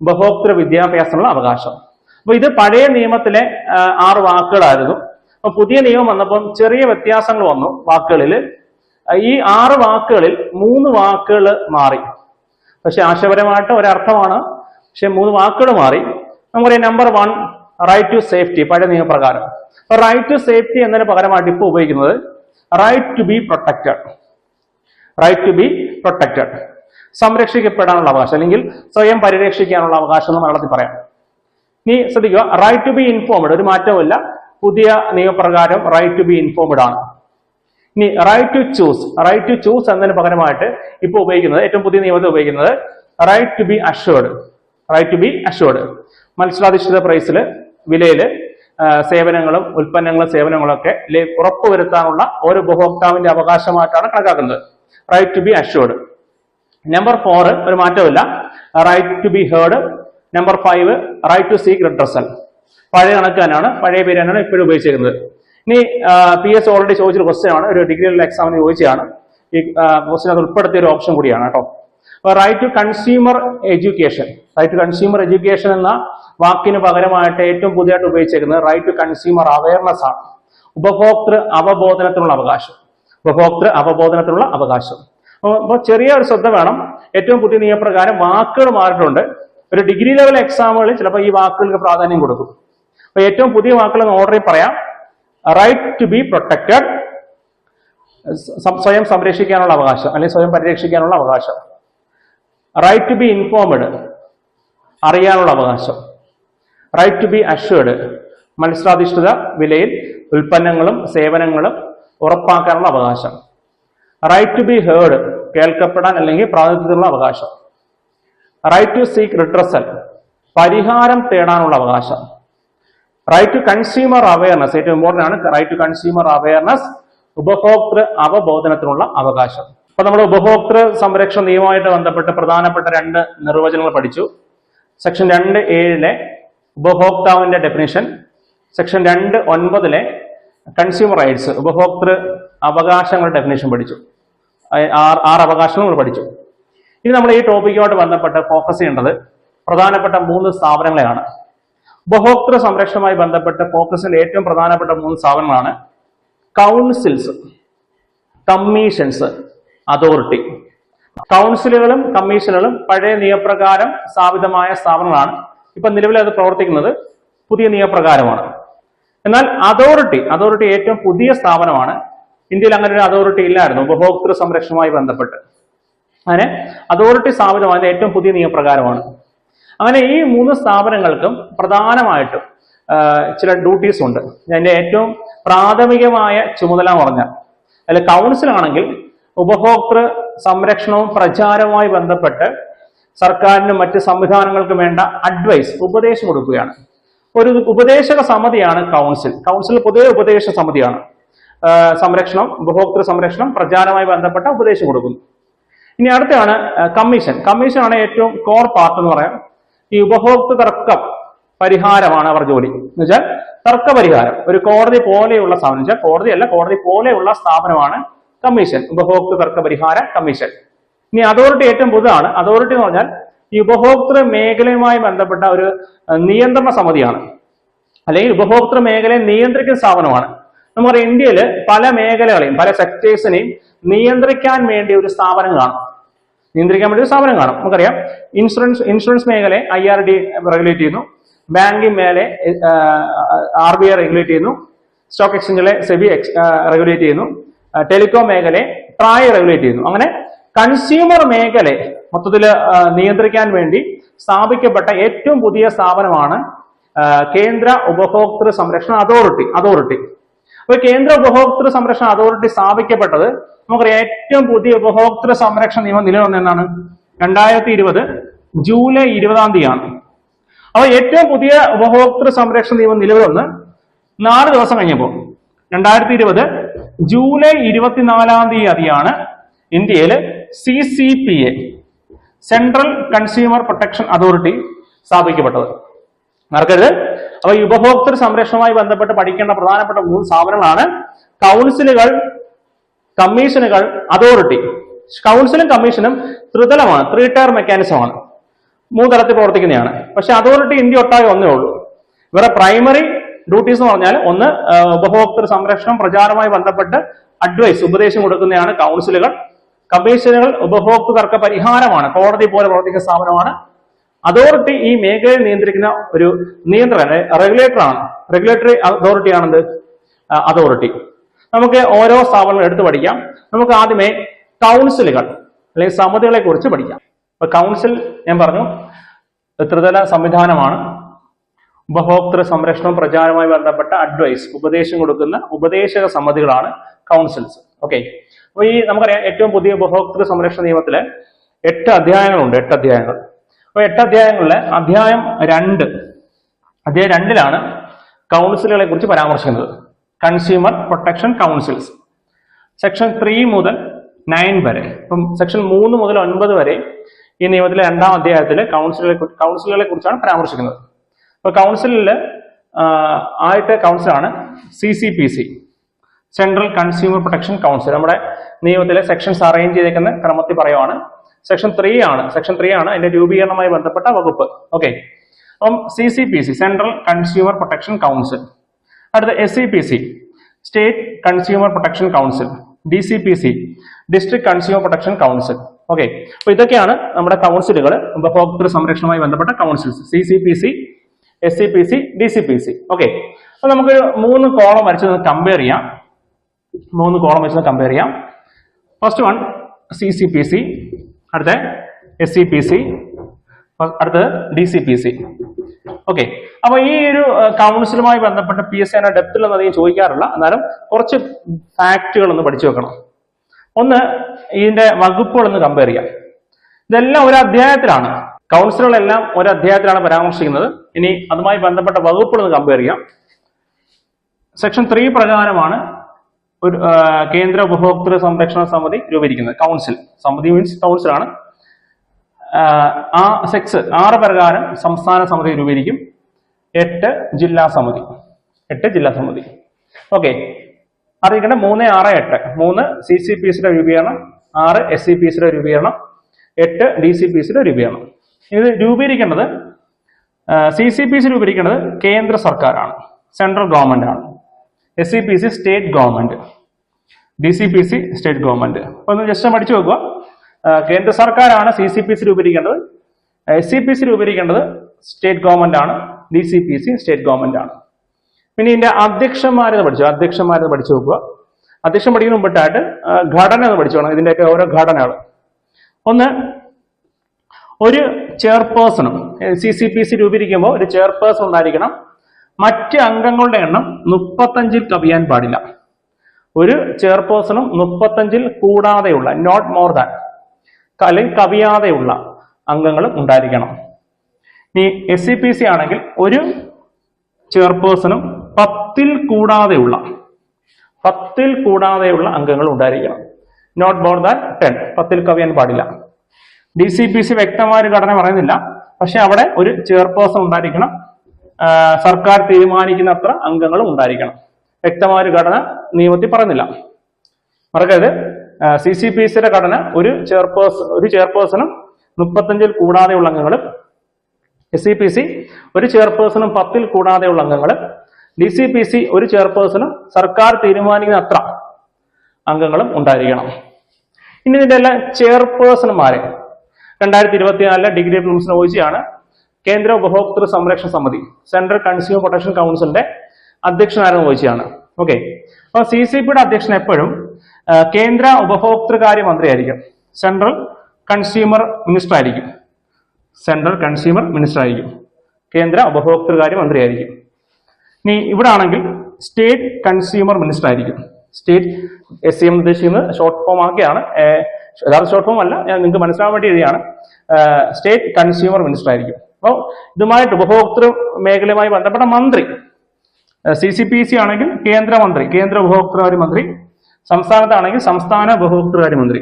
ഉപഭോക്തൃ വിദ്യാഭ്യാസമുള്ള അവകാശം. അപ്പൊ ഇത് പഴയ നിയമത്തിലെ 6 വാക്കുകളായിരുന്നു. അപ്പൊ പുതിയ നിയമം വന്നപ്പം ചെറിയ വ്യത്യാസങ്ങൾ വന്നു വാക്കുകളിൽ. ഈ 6 വാക്കുകളിൽ 3 വാക്കുകൾ മാറി. പക്ഷെ ആശയപരമായിട്ട് ഒരർത്ഥമാണ്, പക്ഷെ 3 വാക്കുകൾ മാറി. നമുക്കറിയാം, നമ്പർ 1, റൈറ്റ് ടു സേഫ്റ്റി, പഴയ നിയമപ്രകാരം. അപ്പൊ റൈറ്റ് ടു സേഫ്റ്റി എന്നതിന് പകരമായിട്ട് ഇപ്പോൾ ഉപയോഗിക്കുന്നത് right to be protected. Right to be protected, സംരക്ഷിക്കപ്പെടാനുള്ള അവകാശം അല്ലെങ്കിൽ സ്വയം പരിരക്ഷിക്കാനുള്ള അവകാശം എന്ന് മലയാളത്തിൽ പറയാം. ഇനി ശ്രദ്ധിക്കുക, റൈറ്റ് ടു ബി ഇൻഫോംഡ്, ഒരു മാറ്റവുമില്ല, പുതിയ നിയമപ്രകാരം റൈറ്റ് ടു ബി ഇൻഫോംഡ് ആണ്. ഇനി right to choose, right to choose എന്നതിന് പകരമായിട്ട് ഇപ്പോൾ ഉപയോഗിക്കുന്നത്, ഏറ്റവും പുതിയ നിയമത്തിൽ ഉപയോഗിക്കുന്നത് right to be assured. Right to be assured, മത്സരാധിഷ്ഠിത പ്രൈസിൽ, വിലയിൽ സേവനങ്ങളും ഉൽപ്പന്നങ്ങളും സേവനങ്ങളും ഒക്കെ ഉറപ്പുവരുത്താനുള്ള ഒരു ഉപഭോക്താവിന്റെ അവകാശമായിട്ടാണ് കണക്കാക്കുന്നത്. Right to be assured. Number 4, ഒരു മാറ്റമില്ല, right to be heard. Number 5, right to seek redressal. പഴയ കണക്ക് തന്നെയാണ്, പഴയ പേര് തന്നെയാണ് ഇപ്പോഴും ഉപയോഗിച്ചിരിക്കുന്നത്. ഇനി PS ഓൾറെഡി ചോദിച്ചൊരു ക്വസ്റ്റ്യൻ ആണ്, ഒരു ഡിഗ്രി എക്സാമിന് ചോദിച്ചതാണ്. ഈ ക്വസ്റ്റ്യൻ അത് ഉൾപ്പെടുത്തിയ ഒരു ഓപ്ഷൻ കൂടിയാണ് കേട്ടോ. Right to consumer education. Right to consumer education എന്ന വാക്കിന് പകരമായിട്ട് ഏറ്റവും പുതിയതായിട്ട് ഉപയോഗിച്ചിരിക്കുന്നത് റൈറ്റ് ടു കൺസ്യൂമർ അവയർനെസ് ആണ്. ഉപഭോക്തൃ അവബോധനത്തിനുള്ള അവകാശം. ഉപഭോക്തൃ അവബോധനത്തിനുള്ള അവകാശം. അപ്പോൾ ചെറിയ ഒരു ശ്രദ്ധ വേണം. ഏറ്റവും പുതിയ നിയമപ്രകാരം വാക്കുകൾ മാറിയിട്ടുണ്ട്. ഒരു ഡിഗ്രി ലെവൽ എക്സാമുകളിൽ ചിലപ്പോൾ ഈ വാക്കുകൾക്ക് പ്രാധാന്യം കൊടുക്കും. അപ്പൊ ഏറ്റവും പുതിയ വാക്കുകൾ ഓർഡറിൽ പറയാം. റൈറ്റ് ടു ബി പ്രൊട്ടക്റ്റഡ്, സ്വയം സംരക്ഷിക്കാനുള്ള അവകാശം അല്ലെങ്കിൽ സ്വയം പരിരക്ഷിക്കാനുള്ള അവകാശം. റൈറ്റ് ടു ബി ഇൻഫോംഡ്, അറിയാനുള്ള അവകാശം. റൈറ്റ് ടു ബി അഷ്വേർഡ്, മത്സരാധിഷ്ഠിത വിലയിൽ ഉൽപ്പന്നങ്ങളും സേവനങ്ങളും ഉറപ്പാക്കാനുള്ള അവകാശം. റൈറ്റ് ടു ബി ഹേർഡ്, കേൾക്കപ്പെടാൻ അല്ലെങ്കിൽ പ്രാതിനിധ്യത്തിലുള്ള അവകാശം. റൈറ്റ് ടു സീക്ക് റിഡ്രസൽ, പരിഹാരം തേടാനുള്ള അവകാശം. റൈറ്റ് ടു കൺസ്യൂമർ അവയർനെസ്, ഏറ്റവും ഇമ്പോർട്ടന്റ് ആണ്. റൈറ്റ് ടു കൺസ്യൂമർ അവയർനെസ്, ഉപഭോക്തൃ അവബോധനത്തിനുള്ള അവകാശം. അപ്പൊ നമ്മൾ ഉപഭോക്തൃ സംരക്ഷണ നിയമവുമായിട്ട് ബന്ധപ്പെട്ട് പ്രധാനപ്പെട്ട 2 നിർവചനങ്ങൾ പഠിച്ചു. സെക്ഷൻ 2(7) ഉപഭോക്താവിന്റെ ഡെഫിനിഷൻ, സെക്ഷൻ 2(9) കൺസ്യൂമർ റൈറ്റ്സ്, ഉപഭോക്തൃ അവകാശങ്ങളുടെ ഡെഫിനേഷൻ പഠിച്ചു. 6 അവകാശങ്ങൾ നമ്മൾ പഠിച്ചു. ഇനി നമ്മൾ ഈ ടോപ്പിക്കുമായിട്ട് ബന്ധപ്പെട്ട് ഫോക്കസ് ചെയ്യേണ്ടത് പ്രധാനപ്പെട്ട 3 സ്ഥാപനങ്ങളെയാണ്. ഉപഭോക്തൃ സംരക്ഷണവുമായി ബന്ധപ്പെട്ട് ഫോക്കസ് ചെയ്യേണ്ട ഏറ്റവും പ്രധാനപ്പെട്ട 3 സ്ഥാപനങ്ങളാണ് കൗൺസിൽസ്, കമ്മീഷൻസ്, അതോറിറ്റി. കൗൺസിലുകളും കമ്മീഷനുകളും പഴയ നിയമപ്രകാരം സ്ഥാപിതമായ സ്ഥാപനങ്ങളാണ്. ഇപ്പൊ നിലവിൽ അത് പ്രവർത്തിക്കുന്നത് പുതിയ നിയമപ്രകാരമാണ്. എന്നാൽ അതോറിറ്റി ഏറ്റവും പുതിയ സ്ഥാപനമാണ്. ഇന്ത്യയിൽ അങ്ങനെ ഒരു അതോറിറ്റി ഇല്ലായിരുന്നു ഉപഭോക്തൃ സംരക്ഷണവുമായി ബന്ധപ്പെട്ട്. അങ്ങനെ അതോറിറ്റി സ്ഥാപിതമായത് ഏറ്റവും പുതിയ നിയമപ്രകാരമാണ്. അങ്ങനെ ഈ 3 സ്ഥാപനങ്ങൾക്കും പ്രധാനമായിട്ടും ചില ഡ്യൂട്ടീസ് ഉണ്ട്. അതിന്റെ ഏറ്റവും പ്രാഥമികമായ ചുമതല പറഞ്ഞാൽ അതിൽ കൗൺസിലാണെങ്കിൽ ഉപഭോക്തൃ സംരക്ഷണവും പ്രചാരവുമായി ബന്ധപ്പെട്ട് സർക്കാരിനും മറ്റ് സംവിധാനങ്ങൾക്കും വേണ്ട അഡ്വൈസ്, ഉപദേശം കൊടുക്കുകയാണ്. ഒരു ഉപദേശക സമിതിയാണ് കൗൺസിൽ. കൗൺസിൽ പൊതുവെ ഉപദേശ സമിതിയാണ്. ഉപഭോക്തൃ സംരക്ഷണം, പ്രചാരവുമായി ബന്ധപ്പെട്ട ഉപദേശം കൊടുക്കുന്നു. ഇനി അടുത്താണ് കമ്മീഷൻ. കമ്മീഷനാണ് ഏറ്റവും കോർ പാർട്ട് എന്ന് പറയാം. ഈ ഉപഭോക്തൃ തർക്കം പരിഹാരമാണ് അവർ ജോലി. എന്ന് വെച്ചാൽ തർക്ക പരിഹാരം. ഒരു കോടതി പോലെയുള്ള സ്ഥാപനം, വെച്ചാൽ കോടതി പോലെയുള്ള സ്ഥാപനമാണ് കമ്മീഷൻ, ഉപഭോക്തൃ തർക്ക പരിഹാര കമ്മീഷൻ. ഇനി അതോറിറ്റി ഏറ്റവും പുതുതാണ്. അതോറിറ്റി എന്ന് പറഞ്ഞാൽ ഈ ഉപഭോക്തൃ മേഖലയുമായി ബന്ധപ്പെട്ട ഒരു നിയന്ത്രണ സമിതിയാണ്, അല്ലെങ്കിൽ ഉപഭോക്തൃ മേഖലയെ നിയന്ത്രിക്കുന്ന സ്ഥാപനമാണ്. നമുക്കറിയാം ഇന്ത്യയിൽ പല മേഖലകളെയും പല സെക്ടേഴ്സിനെയും നിയന്ത്രിക്കാൻ വേണ്ടി ഒരു സ്ഥാപനം കാണും. നമുക്കറിയാം ഇൻഷുറൻസ് മേഖലയെ IRD റെഗുലേറ്റ് ചെയ്യുന്നു, ബാങ്കിങ് മേഖലയെ RBI റെഗുലേറ്റ് ചെയ്യുന്നു, സ്റ്റോക്ക് എക്സ്ചേഞ്ചിലെ SEBI റെഗുലേറ്റ് ചെയ്യുന്നു, ടെലികോം മേഖലയെ TRAI റെഗുലേറ്റ് ചെയ്യുന്നു. അങ്ങനെ കൺസ്യൂമർ മേഖലയെ മൊത്തത്തിൽ നിയന്ത്രിക്കാൻ വേണ്ടി സ്ഥാപിക്കപ്പെട്ട ഏറ്റവും പുതിയ സ്ഥാപനമാണ് കേന്ദ്ര ഉപഭോക്തൃ സംരക്ഷണ അതോറിറ്റി. അപ്പൊ കേന്ദ്ര ഉപഭോക്തൃ സംരക്ഷണ അതോറിറ്റി സ്ഥാപിക്കപ്പെട്ടത് നമുക്കറിയാം ഏറ്റവും പുതിയ ഉപഭോക്തൃ സംരക്ഷണ നിയമം നിലവിൽ വന്നതാണ് 2020 ജൂലൈ 20-ാം തീയതിയാണ്. അപ്പൊ ഏറ്റവും പുതിയ ഉപഭോക്തൃ സംരക്ഷണ നിയമം നിലവിൽ വന്ന് 4 ദിവസം കഴിഞ്ഞപ്പോൾ 2020 ജൂലൈ 24-ാം തീയതിയാണ് ഇന്ത്യയിൽ CCPA, central consumer protection authority സ്ഥാപിക്കപ്പെട്ടത്. മറക്കരുത്. അപ്പൊ ഈ ഉപഭോക്തൃ സംരക്ഷണവുമായി ബന്ധപ്പെട്ട് പഠിക്കേണ്ട പ്രധാനപ്പെട്ട 3 സ്ഥാപനങ്ങളാണ് കൗൺസിലുകൾ, കമ്മീഷനുകൾ, അതോറിറ്റി. കൗൺസിലും കമ്മീഷനും ത്രിതലമാണ്, 3 ടയർ മെക്കാനിസമാണ്, 3 തലത്തിൽ പ്രവർത്തിക്കുന്നതാണ്. പക്ഷെ അതോറിറ്റി ഇന്ത്യ ഒട്ടാകെ ഒന്നേ ഉള്ളൂ. ഇവരുടെ പ്രൈമറി ഡ്യൂട്ടീസ് എന്ന് പറഞ്ഞാൽ ഒന്ന് ഉപഭോക്തൃ സംരക്ഷണം പ്രചാരവുമായി ബന്ധപ്പെട്ട് അഡ്വൈസ്, ഉപദേശം കൊടുക്കുന്നതാണ് കൗൺസിലുകൾ. കമ്മീഷനുകൾ ഉപഭോക്തൃ തർക്ക പരിഹാരമാണ്, കോടതി പോലെ പ്രവർത്തിക്കുന്ന സ്ഥാപനമാണ്. അതോറിറ്റി ഈ മേഖലയെ നിയന്ത്രിക്കുന്ന ഒരു റെഗുലേറ്ററി അതോറിറ്റി ആണെന്ത് അതോറിറ്റി. നമുക്ക് ഓരോ സ്ഥാപനങ്ങളും എടുത്തു പഠിക്കാം. നമുക്ക് ആദ്യമേ കൗൺസിലുകൾ അല്ലെങ്കിൽ സമിതികളെ കുറിച്ച് പഠിക്കാം. അപ്പൊ കൗൺസിൽ ഞാൻ പറഞ്ഞു ത്രിതല സംവിധാനമാണ്. ഉപഭോക്തൃ സംരക്ഷണവും പ്രചാരവുമായി ബന്ധപ്പെട്ട അഡ്വൈസ്, ഉപദേശം കൊടുക്കുന്ന ഉപദേശക സമിതികളാണ് കൗൺസിൽസ്. ഓക്കെ. അപ്പൊ ഈ നമുക്കറിയാം ഏറ്റവും പുതിയ ഉപഭോക്തൃ സംരക്ഷണ നിയമത്തില് 8 അധ്യായങ്ങളുണ്ട്. 8 അധ്യായങ്ങൾ. അപ്പൊ 8 അധ്യായങ്ങളിലെ അധ്യായം 2ലാണ് കൗൺസിലുകളെ കുറിച്ച് പരാമർശിക്കുന്നത്. Consumer protection councils. സെക്ഷൻ 3 മുതൽ 9 വരെ, ഇപ്പം സെക്ഷൻ 3 മുതൽ 9 വരെ ഈ നിയമത്തിലെ 2-ാം അധ്യായത്തില് കൗൺസിലുകളെ കുറിച്ചാണ് പരാമർശിക്കുന്നത്. അപ്പൊ കൗൺസിലില് ആദ്യത്തെ കൗൺസിലാണ് CCPC, central consumer protection council. നമ്മുടെ നിയമത്തിലെ സെക്ഷൻസ് അറേഞ്ച് ചെയ്തേക്കുന്ന ക്രമത്തിൽ പറയുവാണ്. സെക്ഷൻ 3 ആണ് അതിന്റെ രൂപീകരണവുമായി ബന്ധപ്പെട്ട വകുപ്പ്. ഓക്കെ. അപ്പം CCPC, central consumer protection council. അടുത്ത SCPC, state consumer protection council. DCPC, district consumer protection council. Okay. അപ്പൊ ഇതൊക്കെയാണ് നമ്മുടെ കൗൺസിലുകൾ, ഉപഭോക്തൃ സംരക്ഷണവുമായി ബന്ധപ്പെട്ട councils. CCPC, SCPC, DCPC. Okay. അപ്പൊ നമുക്കൊരു 3 കോളം വരച്ച് കമ്പയർ ചെയ്യാം. 3 കോളം വെച്ച് കമ്പയർ ചെയ്യാം. ഫസ്റ്റ് വൺ CCPC, അടുത്ത SCPC, അടുത്തത് DCPC. ഓക്കെ. അപ്പൊ ഈ ഒരു കൗൺസിലുമായി ബന്ധപ്പെട്ട PSC ഡെപ്തിലൊന്നും അധികം ചോദിക്കാറില്ല. എന്നാലും കുറച്ച് ഫാക്റ്റുകൾ ഒന്ന് പഠിച്ചു വെക്കണം. ഒന്ന്, ഇതിന്റെ വകുപ്പുകളൊന്ന് കമ്പയർ ചെയ്യാം. ഇതെല്ലാം ഒരു അധ്യായത്തിലാണ്, കൗൺസിലുകളെല്ലാം ഒരു അധ്യായത്തിലാണ് പരാമർശിക്കുന്നത്. ഇനി അതുമായി ബന്ധപ്പെട്ട വകുപ്പുകളൊന്ന് കമ്പയർ ചെയ്യാം. സെക്ഷൻ 3 പ്രകാരമാണ് ഒരു കേന്ദ്ര ഉപഭോക്തൃ സംരക്ഷണ സമിതി രൂപീകരിക്കുന്നത്. സമിതി മീൻസ് കൗൺസിലാണ്. 6 പ്രകാരം സംസ്ഥാന സമിതി രൂപീകരിക്കും. 8 ജില്ലാ സമിതി. ഓക്കെ. അറിയിക്കേണ്ട 3, 6, 8 3 CCPCയുടെ രൂപീകരണം, 6 SCPCയുടെ രൂപീകരണം, 8 DCPCയുടെ രൂപീകരണം. ഇത് രൂപീകരിക്കേണ്ടത് CCPC രൂപീകരിക്കേണ്ടത് കേന്ദ്ര സർക്കാരാണ്, സെൻട്രൽ ഗവൺമെന്റ് ആണ്. SCPC state government, DCPC state government. ഒന്ന് ജസ്റ്റ് പഠിച്ചു വെക്കുക. കേന്ദ്ര സർക്കാരാണ് CCPC രൂപീകരിക്കേണ്ടത്, SCPC രൂപീകരിക്കേണ്ടത് സ്റ്റേറ്റ് ഗവൺമെന്റ് ആണ്, DCPC സ്റ്റേറ്റ് ഗവൺമെന്റ് ആണ്. പിന്നെ ഇതിന്റെ അധ്യക്ഷന്മാരെന്ന് പഠിച്ചു നോക്കുക. അധ്യക്ഷൻ പഠിക്കുന്ന മുമ്പിട്ടായിട്ട് ഘടന എന്ന് പഠിച്ചു വേണം, ഇതിന്റെയൊക്കെ ഓരോ ഘടനകൾ. ഒന്ന്, ഒരു ചെയർപേഴ്സണും CCPC രൂപീകരിക്കുമ്പോൾ ഒരു ചെയർപേഴ്സൺ ഉണ്ടായിരിക്കണം. മറ്റ് അംഗങ്ങളുടെ എണ്ണം 35 കവിയാൻ പാടില്ല. ഒരു ചെയർപേഴ്സണും 35 കൂടാതെയുള്ള, നോട്ട് മോർ ദാൻ, അല്ലെങ്കിൽ കവിയാതെയുള്ള അംഗങ്ങളും ഉണ്ടായിരിക്കണം. ഇനി SCPC ആണെങ്കിൽ ഒരു ചെയർപേഴ്സണും 10 കൂടാതെയുള്ള അംഗങ്ങൾ ഉണ്ടായിരിക്കണം. നോട്ട് മോർ ദാൻ 10, 10 കവിയാൻ പാടില്ല. DCPC വ്യക്തമായ ഒരു ഘടന പറയുന്നില്ല, പക്ഷെ അവിടെ ഒരു ചെയർപേഴ്സൺ ഉണ്ടായിരിക്കണം, സർക്കാർ തീരുമാനിക്കുന്ന അത്ര അംഗങ്ങളും ഉണ്ടായിരിക്കണം. വ്യക്തമായ ഒരു ഘടന നിയമത്തിൽ പറയുന്നില്ല. മറക്കരുത്, CCPCയുടെ ഘടന ഒരു ചെയർപേഴ്സണും 35 കൂടാതെയുള്ള അംഗങ്ങളും, SCPC ഒരു ചെയർപേഴ്സണും 10 കൂടാതെയുള്ള അംഗങ്ങളും, DCPC ഒരു ചെയർപേഴ്സണും സർക്കാർ തീരുമാനിക്കുന്ന അത്ര അംഗങ്ങളും ഉണ്ടായിരിക്കണം. ഇനി ഇതിന്റെ എല്ലാം ചെയർപേഴ്സൺമാരെ 2024 ഡിഗ്രി ഡിപ്ലോമസിന് ഒഴിച്ചാണ് കേന്ദ്ര ഉപഭോക്തൃ സംരക്ഷണ സമിതി, സെൻട്രൽ കൺസ്യൂമർ പ്രൊട്ടക്ഷൻ കൗൺസിലിന്റെ അധ്യക്ഷനാരെന്ന് ചോദിച്ചാണ്. ഓക്കെ, അപ്പൊ CCPയുടെ അധ്യക്ഷൻ എപ്പോഴും കേന്ദ്ര ഉപഭോക്തൃകാര്യ മന്ത്രി ആയിരിക്കും, സെൻട്രൽ കൺസ്യൂമർ മിനിസ്റ്റർ ആയിരിക്കും, കേന്ദ്ര ഉപഭോക്തൃകാര്യ മന്ത്രി ആയിരിക്കും. ഇനി ഇവിടെ ആണെങ്കിൽ സ്റ്റേറ്റ് കൺസ്യൂമർ മിനിസ്റ്റർ ആയിരിക്കും. സ്റ്റേറ്റ് SCM ഉദ്ദേശിക്കുന്നത് ഷോർട്ട് ഫോം ആക്കിയാണ്, യഥാർത്ഥ ഷോർട്ട് ഫോം അല്ല, ഞാൻ നിങ്ങൾക്ക് മനസ്സിലാവാൻ വേണ്ടി എഴുതിയാണ്. സ്റ്റേറ്റ് കൺസ്യൂമർ മിനിസ്റ്റർ ആയിരിക്കും. അപ്പോൾ ഇതുമായിട്ട് ഉപഭോക്തൃ മേഖലയുമായി ബന്ധപ്പെട്ട മന്ത്രി, CCPC ആണെങ്കിൽ കേന്ദ്രമന്ത്രി, കേന്ദ്ര ഉപഭോക്തൃകാര്യ മന്ത്രി, സംസ്ഥാനത്താണെങ്കിൽ സംസ്ഥാന ഉപഭോക്തൃകാര്യ മന്ത്രി.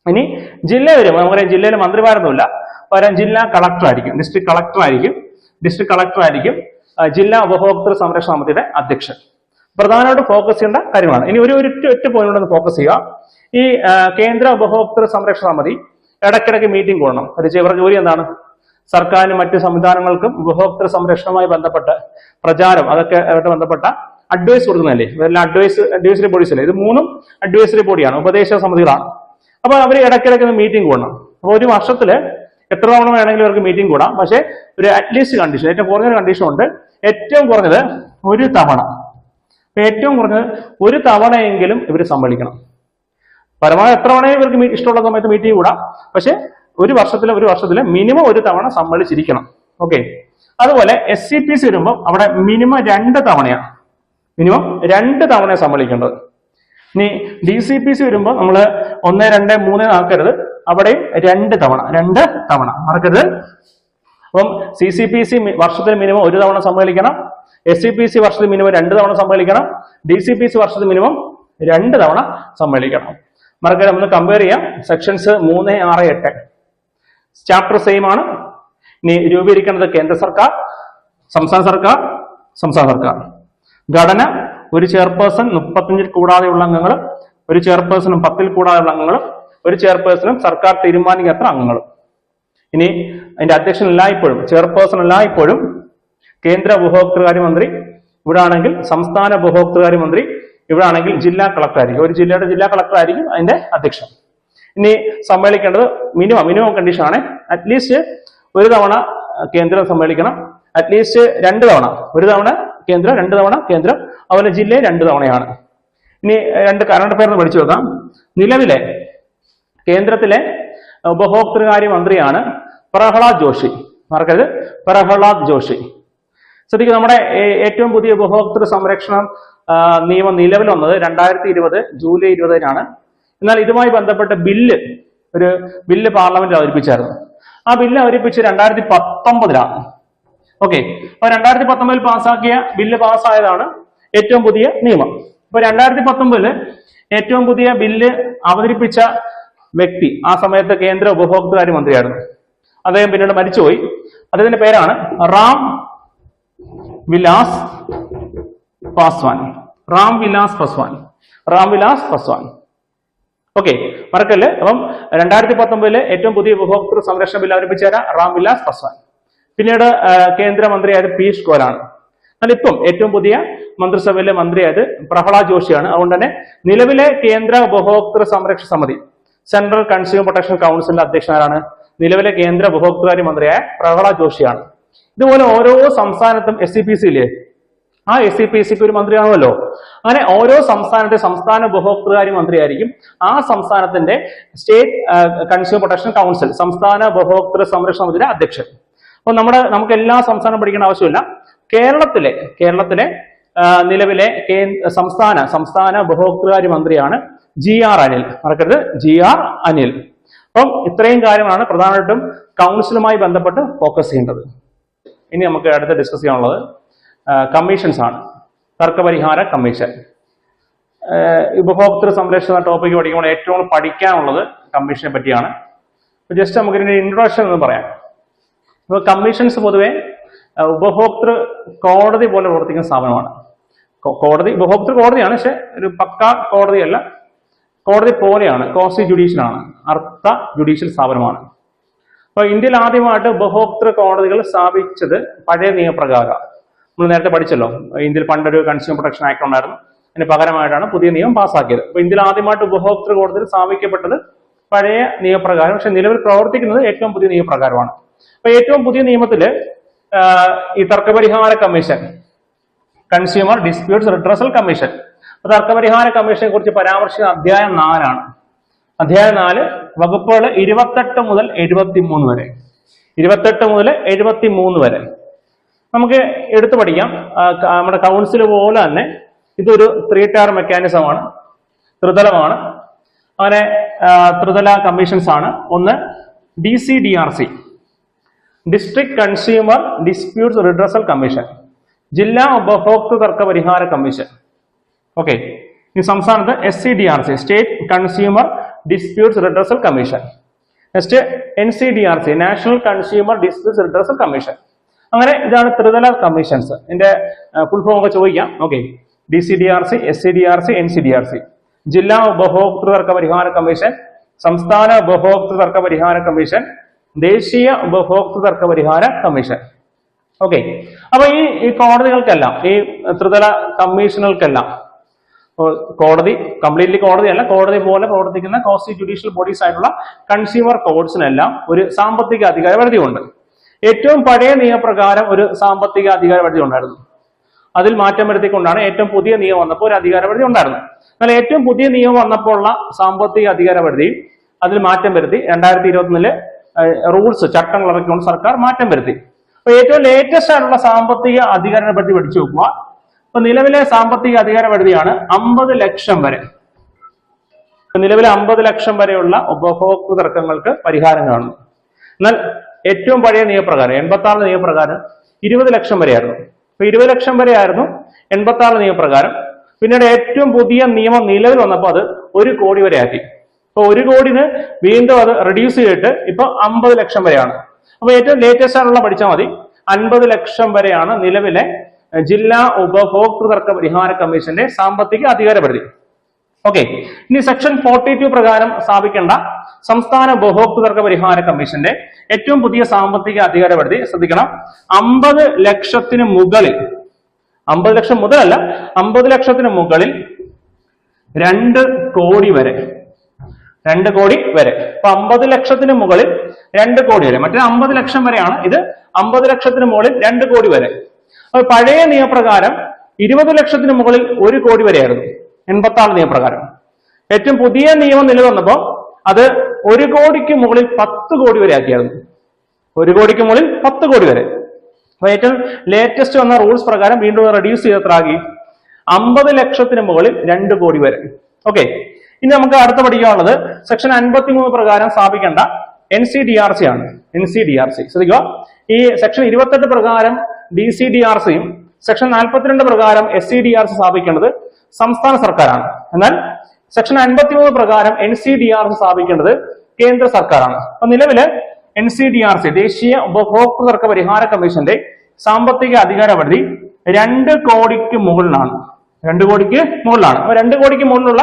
ഇനി ജില്ല വരുമ്പോൾ നമുക്കറിയാം ജില്ലയിൽ മന്ത്രിമാരൊന്നുമില്ല, പകരം ജില്ലാ കളക്ടർ ആയിരിക്കും, ഡിസ്ട്രിക്ട് കളക്ടർ ആയിരിക്കും ജില്ലാ ഉപഭോക്തൃ സംരക്ഷണ സമിതിയുടെ അധ്യക്ഷൻ. പ്രധാനമായിട്ട് ഫോക്കസ് ചെയ്യേണ്ട കാര്യമാണ്. ഇനി ഒറ്റ പോയിന്റ് ഫോക്കസ് ചെയ്യുക. ഈ കേന്ദ്ര ഉപഭോക്തൃ സംരക്ഷണ സമിതി ഇടയ്ക്കിടയ്ക്ക് മീറ്റിംഗ് കൂടണം. ഇവരുടെ ജോലി എന്താണ്? സർക്കാരിനും മറ്റ് സംവിധാനങ്ങൾക്കും ഉപഭോക്തൃ സംരക്ഷണവുമായി ബന്ധപ്പെട്ട് പ്രചാരം, അതൊക്കെ ആയിട്ട് ബന്ധപ്പെട്ട അഡ്വൈസ് കൊടുക്കുന്നതല്ലേ, ഇതെല്ലാം അഡ്വൈസറി ബോഡീസ് അല്ലേ, ഇത് 3 അഡ്വൈസറി ബോഡിയാണ്, ഉപദേശ സമിതികളാണ്. അപ്പൊ അവർ ഇടയ്ക്കിടയ്ക്ക് മീറ്റിംഗ് കൂടണം. അപ്പൊ ഒരു വർഷത്തില് എത്ര തവണ വേണമെങ്കിലും അവർക്ക് മീറ്റിംഗ് കൂടാം, പക്ഷെ ഒരു അറ്റ്ലീസ്റ്റ് കണ്ടീഷൻ, ഏറ്റവും കുറഞ്ഞൊരു കണ്ടീഷൻ ഉണ്ട്. ഏറ്റവും കുറഞ്ഞത് ഒരു തവണയെങ്കിലും ഇവർ സമ്മേളിക്കണം. പരമാവധി എത്ര തവണയും ഇവർക്ക് ഇഷ്ടമുള്ള സമയത്ത് മീറ്റിംഗ് കൂടാം, പക്ഷെ ഒരു വർഷത്തില് മിനിമം ഒരു തവണ സമ്മേളിച്ചിരിക്കണം. ഓക്കെ, അതുപോലെ SCPC വരുമ്പോൾ അവിടെ മിനിമം 2 തവണയാണ്, സമ്മേളിക്കേണ്ടത്. ഇനി DCPC വരുമ്പോൾ നമ്മൾ 1, 2, 3 ആക്കരുത്, അവിടെയും 2 തവണ മറക്കരുത്. അപ്പം CCPC വർഷത്തിൽ മിനിമം 1 തവണ സമ്മേളിക്കണം, SCPC വർഷത്തിൽ മിനിമം 2 തവണ സമ്മേളിക്കണം, DCPC വർഷത്തിൽ മിനിമം 2 തവണ സമ്മേളിക്കണം. മറക്കരുത്, നമ്മൾ കമ്പയർ ചെയ്യാം. സെക്ഷൻസ് 3, 6, 8 ചാപ്റ്റർ സെയിം ആണ്. ഇനി രൂപീകരിക്കേണ്ടത് കേന്ദ്ര സർക്കാർ, സംസ്ഥാന സർക്കാർ. ഘടന ഒരു ചെയർപേഴ്സൺ 35 കൂടാതെയുള്ള അംഗങ്ങളും, ഒരു ചെയർപേഴ്സണും 10 കൂടാതെയുള്ള അംഗങ്ങളും, ഒരു ചെയർപേഴ്സണും സർക്കാർ തീരുമാനിക്കാത്ത അംഗങ്ങളും. ഇനി അതിന്റെ അധ്യക്ഷൻ എല്ലായ്പ്പോഴും, ചെയർപേഴ്സൺ എല്ലായ്പ്പോഴും കേന്ദ്ര ഉപഭോക്തൃകാര്യ മന്ത്രി, ഇവിടെ ആണെങ്കിൽ സംസ്ഥാന ഉപഭോക്തൃകാര്യ മന്ത്രി, ഇവിടെ ആണെങ്കിൽ ജില്ലാ കളക്ടർ ആയിരിക്കും, ഒരു ജില്ലയുടെ ജില്ലാ കളക്ടർ ആയിരിക്കും അതിന്റെ അധ്യക്ഷൻ. ഇനി സമ്മേളിക്കേണ്ടത് മിനിമം കണ്ടീഷൻ ആണ്, അറ്റ്ലീസ്റ്റ് 1 തവണ കേന്ദ്രം സമ്മേളിക്കണം, അറ്റ്ലീസ്റ്റ് 2 തവണ, 1 തവണ കേന്ദ്രം, 2 തവണ കേന്ദ്രം, അതുപോലെ ജില്ലയിൽ 2 തവണയാണ്. ഇനി 2 കറണ്ട് അഫയർസ് പഠിച്ചു നോക്കാം. നിലവിലെ കേന്ദ്രത്തിലെ ഉപഭോക്തൃകാര്യ മന്ത്രിയാണ് പ്രഹ്ലാദ് ജോഷി. മറക്കരുത്, പ്രഹ്ലാദ് ജോഷി. ശ്രദ്ധിക്കുക, നമ്മുടെ ഏറ്റവും പുതിയ ഉപഭോക്തൃ സംരക്ഷണ നിയമം നിലവിൽ വന്നത് 2020 ജൂലൈ 20-നാണ്. എന്നാൽ ഇതുമായി ബന്ധപ്പെട്ട ഒരു ബില്ല് പാർലമെന്റിൽ അവതരിപ്പിച്ചായിരുന്നു. ആ ബില്ല് അവതരിപ്പിച്ച് 2019-ലാണ്. ഓക്കെ, അപ്പൊ 2019 പാസ്സാക്കിയ ബില്ല് പാസ്സായതാണ് ഏറ്റവും പുതിയ നിയമം. അപ്പൊ 2019 ഏറ്റവും പുതിയ ബില്ല് അവതരിപ്പിച്ച വ്യക്തി ആ സമയത്ത് കേന്ദ്ര ഉപഭോക്തൃകാര്യ മന്ത്രിയായിരുന്നു. അദ്ദേഹം പിന്നീട് മരിച്ചുപോയി. അദ്ദേഹത്തിന്റെ പേരാണ് റാം വിലാസ് പാസ്വാൻ. റാംവിലാസ് പസ്വാൻ. റാംവിലാസ് പസ്വാൻ. ഓക്കെ, മറക്കല്ലേ. അപ്പം 2019 ഏറ്റവും പുതിയ ഉപഭോക്തൃ സംരക്ഷണ ബില്ല് അവതരിപ്പിച്ച റാംവിലാസ് പസ്വാൻ. പിന്നീട് കേന്ദ്രമന്ത്രിയായത് പീയൂഷ് ഗോയലാണ്. എന്നാൽ ഇപ്പം ഏറ്റവും പുതിയ മന്ത്രിസഭയിലെ മന്ത്രിയായത് പ്രഹ്ലാദ് ജോഷിയാണ്. അതുകൊണ്ട് തന്നെ നിലവിലെ കേന്ദ്ര ഉപഭോക്തൃ സംരക്ഷണ സമിതി, സെൻട്രൽ കൺസ്യൂമർ പ്രൊട്ടക്ഷൻ കൗൺസിലിന്റെ അധ്യക്ഷനാരാണ്? നിലവിലെ കേന്ദ്ര ഉപഭോക്തൃകാര്യ മന്ത്രിയായ പ്രഹ്ലാദ് ജോഷിയാണ്. ഇതുപോലെ ഓരോ സംസ്ഥാനത്തും SCPC ഇല്ലേ, ആ SCPCക്ക് ഒരു മന്ത്രിയാണല്ലോ. അങ്ങനെ ഓരോ സംസ്ഥാനത്തെ സംസ്ഥാന ഉപഭോക്തൃകാര്യ മന്ത്രിയായിരിക്കും ആ സംസ്ഥാനത്തിന്റെ സ്റ്റേറ്റ് കൺസ്യൂമർ പ്രൊട്ടക്ഷൻ കൗൺസിൽ, സംസ്ഥാന ഉപഭോക്തൃ സംരക്ഷണ സമിതിയുടെ അധ്യക്ഷൻ. അപ്പൊ നമുക്ക് എല്ലാ സംസ്ഥാനം പഠിക്കേണ്ട ആവശ്യമില്ല. കേരളത്തിലെ നിലവിലെ സംസ്ഥാന ഉപഭോക്തൃകാര്യ മന്ത്രിയാണ് GR അനിൽ. മറക്കരുത്, GR അനിൽ. അപ്പം ഇത്രയും കാര്യങ്ങളാണ് പ്രധാനമായിട്ടും കൗൺസിലുമായി ബന്ധപ്പെട്ട് ഫോക്കസ് ചെയ്യേണ്ടത്. ഇനി നമുക്ക് അടുത്ത് ഡിസ്കസ് ചെയ്യാനുള്ളത് കമ്മീഷൻസ് ആണ്. തർക്കപരിഹാര കമ്മീഷൻ. ഉപഭോക്തൃ സംരക്ഷണ ടോപ്പിക്ക് പഠിക്കുമ്പോൾ ഏറ്റവും പഠിക്കാനുള്ളത് കമ്മീഷനെ പറ്റിയാണ്. ജസ്റ്റ് നമുക്ക് ഇതിന്റെ ഇൻട്രൊഡക്ഷൻ എന്ന് പറയാം. അപ്പോൾ കമ്മീഷൻസ് പൊതുവെ ഉപഭോക്തൃ കോടതി പോലെ പ്രവർത്തിക്കുന്ന സ്ഥാപനമാണ്. ഉപഭോക്തൃ കോടതിയാണ്, പക്ഷെ ഒരു പക്ക കോടതിയല്ല, കോടതി പോലെയാണ്, കോസി ജുഡീഷ്യലാണ്, അർത്ഥ ജുഡീഷ്യൽ സ്ഥാപനമാണ്. അപ്പൊ ഇന്ത്യയിൽ ആദ്യമായിട്ട് ഉപഭോക്തൃ കോടതികൾ സ്ഥാപിച്ചത് പഴയ നിയമപ്രകാരം. നമ്മൾ നേരത്തെ പഠിച്ചല്ലോ, ഇന്ത്യയിൽ പണ്ടൊരു കൺസ്യൂമർ പ്രൊട്ടക്ഷൻ ആക്ട് ഉണ്ടായിരുന്നു, അതിന് പകരമായിട്ടാണ് പുതിയ നിയമം പാസ്സാക്കിയത്. അപ്പൊ ഇന്ത്യയിൽ ആദ്യമായിട്ട് ഉപഭോക്തൃ കോടതിയിൽ സ്ഥാപിക്കപ്പെട്ടത് പഴയ നിയമപ്രകാരം, പക്ഷെ നിലവിൽ പ്രവർത്തിക്കുന്നത് ഏറ്റവും പുതിയ നിയമപ്രകാരമാണ്. അപ്പൊ ഏറ്റവും പുതിയ നിയമത്തില് ഈ തർക്കപരിഹാര commission, consumer disputes redressal commission, തർക്കപരിഹാര കമ്മീഷനെ കുറിച്ച് പരാമർശിക്കുന്ന അധ്യായം 4 ആണ്. അധ്യായം 4 വകുപ്പുകൾ 28 മുതൽ 73 വരെ. 28 മുതൽ 73 വരെ നമുക്ക് എടുത്തു പഠിക്കാം. നമ്മുടെ കൗൺസിൽ പോലെ തന്നെ ഇതൊരു 3-tier മെക്കാനിസമാണ്, ത്രിതലമാണ്. അങ്ങനെ ത്രിതല കമ്മീഷൻസ് ആണ്. ഒന്ന് DCDRC, district consumer disputes redressal commission, ജില്ലാ ഉപഭോക്തൃ തർക്ക പരിഹാര കമ്മീഷൻ. ഓക്കെ, ഈ സംസ്ഥാനത്ത് SCDRC, state consumer disputes redressal commission. Next NCDRC, national consumer disputes redressal commission. അങ്ങനെ ഇതാണ് ത്രിതല കമ്മീഷൻസ്. ഇതിന്റെ ഫുൾ ഫോം ഒക്കെ ചോദിക്കാം. Okay, DCDRC, SCDRC, NCDRC. ജില്ലാ ഉപഭോക്തൃ തർക്ക പരിഹാര കമ്മീഷൻ, സംസ്ഥാന ഉപഭോക്തൃ തർക്ക പരിഹാര കമ്മീഷൻ, ദേശീയ ഉപഭോക്തൃ തർക്ക പരിഹാര കമ്മീഷൻ. ഓക്കെ, അപ്പൊ ഈ കോടതികൾക്കെല്ലാം, ഈ ത്രിതല കമ്മീഷനുകൾക്കെല്ലാം, കോടതി കംപ്ലീറ്റ്ലി കോടതിയല്ല, കോടതി പോലെ പ്രവർത്തിക്കുന്ന കോസി ജുഡീഷ്യൽ ബോഡീസ് ആയിട്ടുള്ള കൺസ്യൂമർ കോർട്സിനെല്ലാം ഒരു സാമ്പത്തിക അധികാര പരിധി ഉണ്ട്. ഏറ്റവും പഴയ നിയമപ്രകാരം ഒരു സാമ്പത്തിക അധികാര പരിധി ഉണ്ടായിരുന്നു. അതിൽ മാറ്റം വരുത്തിക്കൊണ്ടാണ് ഏറ്റവും പുതിയ നിയമം വന്നപ്പോൾ ഒരു അധികാര പരിധി ഉണ്ടായിരുന്നു. എന്നാൽ ഏറ്റവും പുതിയ നിയമം വന്നപ്പോൾ ഉള്ള സാമ്പത്തിക അധികാര പരിധി അതിൽ മാറ്റം വരുത്തി. 2021 റൂൾസ്, ചട്ടങ്ങൾ ഇറക്കിക്കൊണ്ട് സർക്കാർ മാറ്റം വരുത്തി. അപ്പൊ ഏറ്റവും ലേറ്റസ്റ്റ് ആയിട്ടുള്ള സാമ്പത്തിക അധികാര പരിധി പഠിച്ചു നോക്കുക. അപ്പൊ നിലവിലെ സാമ്പത്തിക അധികാര പരിധിയാണ് 50 ലക്ഷം വരെ. നിലവിലെ 50 ലക്ഷം വരെയുള്ള ഉപഭോക്തൃ തർക്കങ്ങൾക്ക് പരിഹാരം കാണുന്നു. എന്നാൽ ഏറ്റവും പഴയ നിയമപ്രകാരം 86 നിയമപ്രകാരം 20 ലക്ഷം വരെയായിരുന്നു. അപ്പൊ 20 ലക്ഷം വരെയായിരുന്നു 86 നിയമപ്രകാരം. പിന്നീട് ഏറ്റവും പുതിയ നിയമം നിലവിൽ വന്നപ്പോൾ അത് 1 കോടി വരെ ആക്കി. അപ്പൊ 1 കോടിന് വീണ്ടും അത് റെഡ്യൂസ് ചെയ്തിട്ട് ഇപ്പൊ 50 ലക്ഷം വരെയാണ്. അപ്പൊ ഏറ്റവും ലേറ്റസ്റ്റ് ആയിട്ടുള്ള പഠിച്ചാൽ മതി. 50 ലക്ഷം വരെയാണ് നിലവിലെ ജില്ലാ ഉപഭോക്തൃ തർക്ക പരിഹാര കമ്മീഷന്റെ സാമ്പത്തിക അധികാര പരിധി. ഓക്കെ, ഇനി സെക്ഷൻ 42 പ്രകാരം സ്ഥാപിക്കേണ്ട സംസ്ഥാന ഉപഭോക്തൃ തർക്ക പരിഹാര കമ്മീഷന്റെ ഏറ്റവും പുതിയ സാമ്പത്തിക അധികാര പരിധി ശ്രദ്ധിക്കണം. 50 ലക്ഷത്തിന് മുകളിൽ, 50 ലക്ഷം മുതലല്ല, 50 ലക്ഷത്തിന് മുകളിൽ 2 കോടി വരെ. 2 കോടി വരെ. അപ്പൊ 50 ലക്ഷത്തിന് മുകളിൽ 2 കോടി വരെ. മറ്റേ 50 ലക്ഷം വരെയാണ്, ഇത് 50 ലക്ഷത്തിന് മുകളിൽ 2 കോടി വരെ. അപ്പൊ പഴയ നിയമപ്രകാരം 20 ലക്ഷത്തിന് മുകളിൽ 1 കോടി വരെയായിരുന്നു 86 നിയമപ്രകാരം. ഏറ്റവും പുതിയ നിയമം നിലവിൽ വന്നപ്പോൾ അത് 1 കോടിക്ക് മുകളിൽ 10 കോടി വരെ ആക്കിയായിരുന്നു. 1 കോടിക്ക് മുകളിൽ 10 കോടി വരെ. അപ്പൊ ഏറ്റവും ലേറ്റസ്റ്റ് വന്ന റൂൾസ് പ്രകാരം വീണ്ടും റെഡ്യൂസ് ചെയ്തത്രാകി 50 ലക്ഷത്തിന് മുകളിൽ 2 കോടി വരെ. ഓക്കെ, ഇനി നമുക്ക് അടുത്ത പഠിക്കാനുള്ളത് സെക്ഷൻ 53 പ്രകാരം സ്ഥാപിക്കേണ്ട NCDRC ആണ്. NCDRC ശ്രദ്ധിക്കുക. ഈ സെക്ഷൻ 28 പ്രകാരം DCDRCയും സെക്ഷൻ 42 പ്രകാരം SCDRC സ്ഥാപിക്കേണ്ടത് സംസ്ഥാന സർക്കാരാണ്. എന്നാൽ സെക്ഷൻ 53 പ്രകാരം NCDRC സ്ഥാപിക്കേണ്ടത് കേന്ദ്ര സർക്കാരാണ്. അപ്പൊ നിലവില് NCDRC, ദേശീയ ഉപഭോക്തൃ തർക്ക പരിഹാര കമ്മീഷന്റെ സാമ്പത്തിക അധികാര പരിധി 2 കോടിക്ക് മുകളിലാണ്. 2 കോടിക്ക് മുകളിലാണ്. അപ്പൊ 2 കോടിക്ക് മുകളിലുള്ള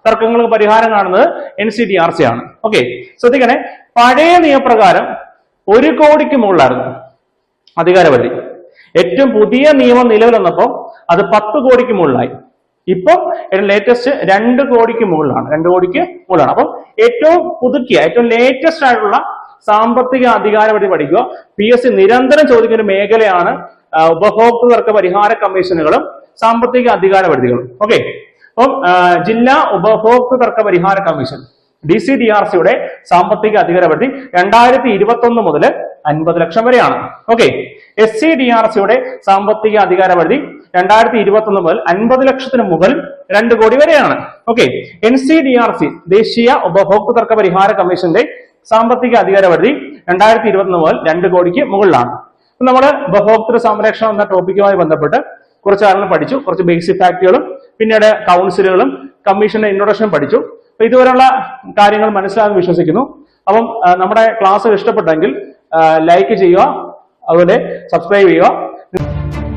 തർക്കങ്ങൾക്ക് പരിഹാരം കാണുന്നത് NCDRC ആണ്. ഓക്കെ, ശ്രദ്ധിക്കണേ, പഴയ നിയമപ്രകാരം 1 കോടിക്ക് മുകളിലായിരുന്നു അധികാരപരിധി. ഏറ്റവും പുതിയ നിയമം നിലവിൽ വന്നപ്പോൾ അത് 10 കോടിക്ക് മുകളിലായി. ഇപ്പൊ ലേറ്റസ്റ്റ് 2 കോടിക്ക് മുകളിലാണ്. 2 കോടിക്ക് മുകളിലാണ്. അപ്പം ഏറ്റവും പുതുക്കിയ, ഏറ്റവും ലേറ്റസ്റ്റ് ആയിട്ടുള്ള സാമ്പത്തിക അധികാരപരിധി പഠിക്കുക. PSC നിരന്തരം ചോദിക്കുന്ന ഒരു മേഖലയാണ് ഉപഭോക്തൃ തർക്ക പരിഹാര കമ്മീഷനുകളും സാമ്പത്തിക അധികാരപരിധികളും. ഓക്കെ, അപ്പം ജില്ലാ ഉപഭോക്തൃ തർക്ക പരിഹാര കമ്മീഷൻ DCDRCയുടെ സാമ്പത്തിക അധികാരപരിധി 2021 മുതൽ 50 ലക്ഷം വരെയാണ്. ഓക്കെ, SCDRCയുടെ സാമ്പത്തിക അധികാരപരിധി 2021 മുതൽ 50 ലക്ഷത്തിന് മുകളിൽ 2 കോടി വരെയാണ്. ഓക്കെ, NCDRC ദേശീയ ഉപഭോക്തൃ തർക്ക പരിഹാര കമ്മീഷന്റെ സാമ്പത്തിക അധികാരപരിധി 2021 മുതൽ 2 കോടിക്ക് മുകളിലാണ്. നമ്മൾ ഉപഭോക്തൃ സംരക്ഷണം എന്ന ടോപ്പിക്കുമായി ബന്ധപ്പെട്ട് കുറച്ച് കാര്യങ്ങൾ പഠിച്ചു. കുറച്ച് ബേസിക് ഫാക്ടുകളും പിന്നീട് കൗൺസിലുകളും കമ്മീഷന്റെ ഇൻട്രൊഡക്ഷനും പഠിച്ചു. അപ്പൊ ഇതുവരെയുള്ള കാര്യങ്ങൾ മനസ്സിലാകുമെന്ന് വിശ്വസിക്കുന്നു. അപ്പം നമ്മുടെ ക്ലാസ് ഇഷ്ടപ്പെട്ടെങ്കിൽ ലൈക്ക് ചെയ്യുക, അതുപോലെ സബ്സ്ക്രൈബ് ചെയ്യുക.